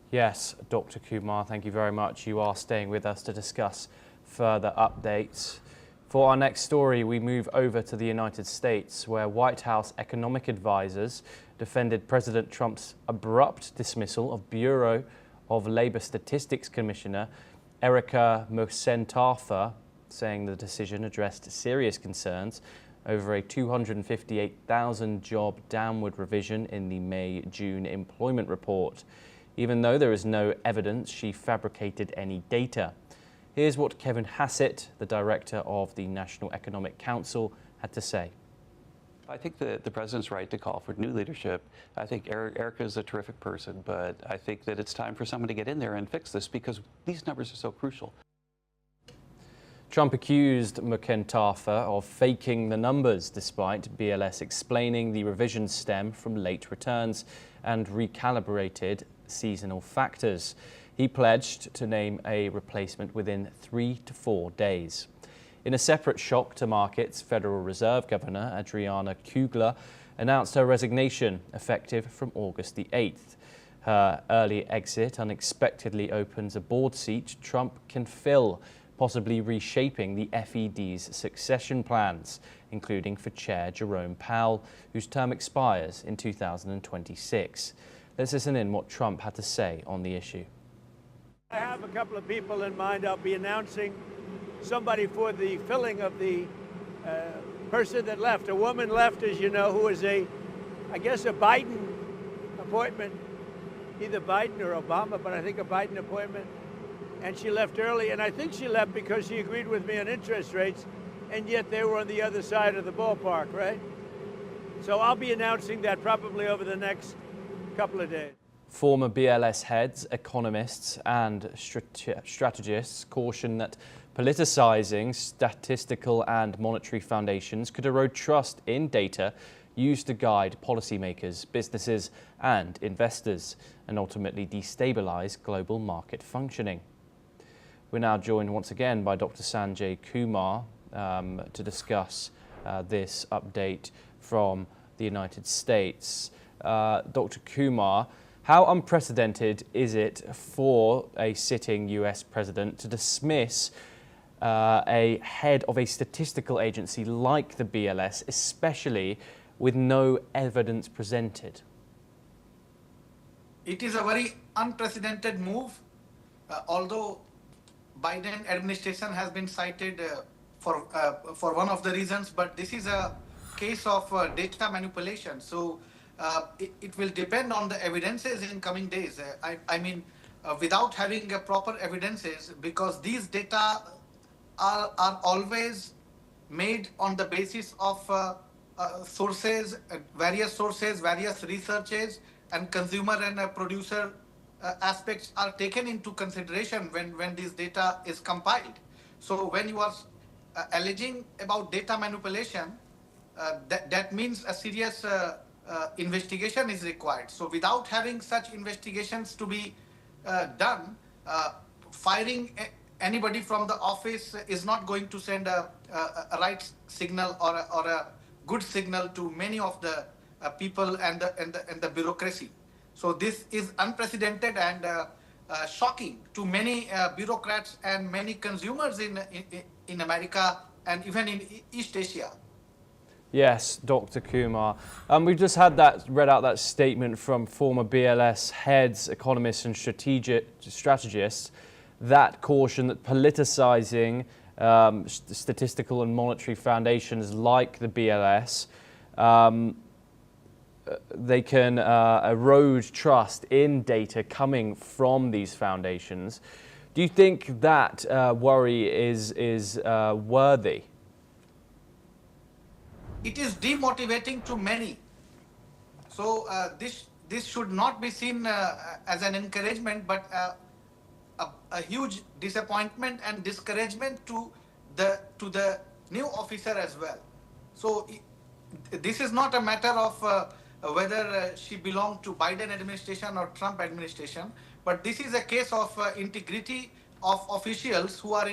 Yes, Dr. Kumar, thank you very much. You are staying with us to discuss further updates. For our next story, we move over to the United States, where White House economic advisors defended President Trump's abrupt dismissal of Bureau of Labor Statistics Commissioner Erika Mcentarfer, saying the decision addressed serious concerns over a 258,000 job downward revision in the May-June employment report, even though there is no evidence she fabricated any data. Here's what Kevin Hassett, the director of the National Economic Council, had to say. I think that the president's right to call for new leadership. I think Erika is a terrific person, but I think that it's time for someone to get in there and fix this because these numbers are so crucial. Trump accused Mcentarfer of faking the numbers, despite BLS explaining the revisions stem from late returns and recalibrated seasonal factors. He pledged to name a replacement within 3 to 4 days. In a separate shock to markets, Federal Reserve Governor Adriana Kugler announced her resignation effective from August the 8th. Her early exit unexpectedly opens a board seat Trump can fill, possibly reshaping the FED's succession plans, including for Chair Jerome Powell, whose term expires in 2026. Let's listen in what Trump had to say on the issue. I have a couple of people in mind. I'll be announcing somebody for the filling of the person that left. A woman left, as you know, who was I guess a Biden appointment, either Biden or Obama, but I think a Biden appointment. And she left early, and I think she left because she agreed with me on interest rates, and yet they were on the other side of the ballpark, right? So I'll be announcing that probably over the next couple of days. Former BLS heads, economists and strategists caution that politicizing statistical and monetary foundations could erode trust in data used to guide policymakers, businesses and investors, and ultimately destabilize global market functioning. We're now joined once again by Dr. Sanjay Kumar to discuss this update from the United States. Dr. Kumar, how unprecedented is it for a sitting US president to dismiss a head of a statistical agency like the BLS, especially with no evidence presented? It is a very unprecedented move, although Biden administration has been cited for one of the reasons, but this is a case of data manipulation. So it will depend on the evidences in coming days. I mean, without having proper evidences, because these data are always made on the basis of sources, various researches, and consumer and producer aspects are taken into consideration when this data is compiled. So when you are alleging about data manipulation, that means a serious investigation is required. So without having such investigations to be done, firing anybody from the office is not going to send a right signal or a good signal to many of the people and the bureaucracy. So this is unprecedented and shocking to many bureaucrats and many consumers in America and even in East Asia. Yes, Dr. Kumar. We've just had read out that statement from former BLS heads, economists and strategists that caution that politicizing statistical and monetary foundations like the BLS, they can erode trust in data coming from these foundations. Do you think that worry is worthy? It is demotivating to many. So this should not be seen as an encouragement, but a huge disappointment and discouragement to the new officer as well. So this is not a matter of whether she belonged to Biden administration or Trump administration, but this is a case of integrity of officials who are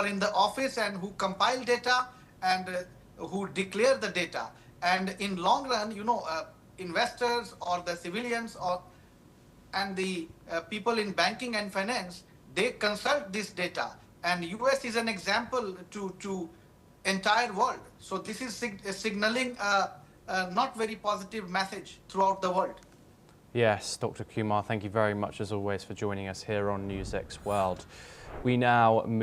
in the office and who compile data and who declare the data. And in long run, investors or the civilians or and the people in banking and finance, they consult this data. And US is an example to entire world. So this is signaling a not very positive message throughout the world. Yes, Dr. Kumar, thank you very much as always for joining us here on NewsX World. We now move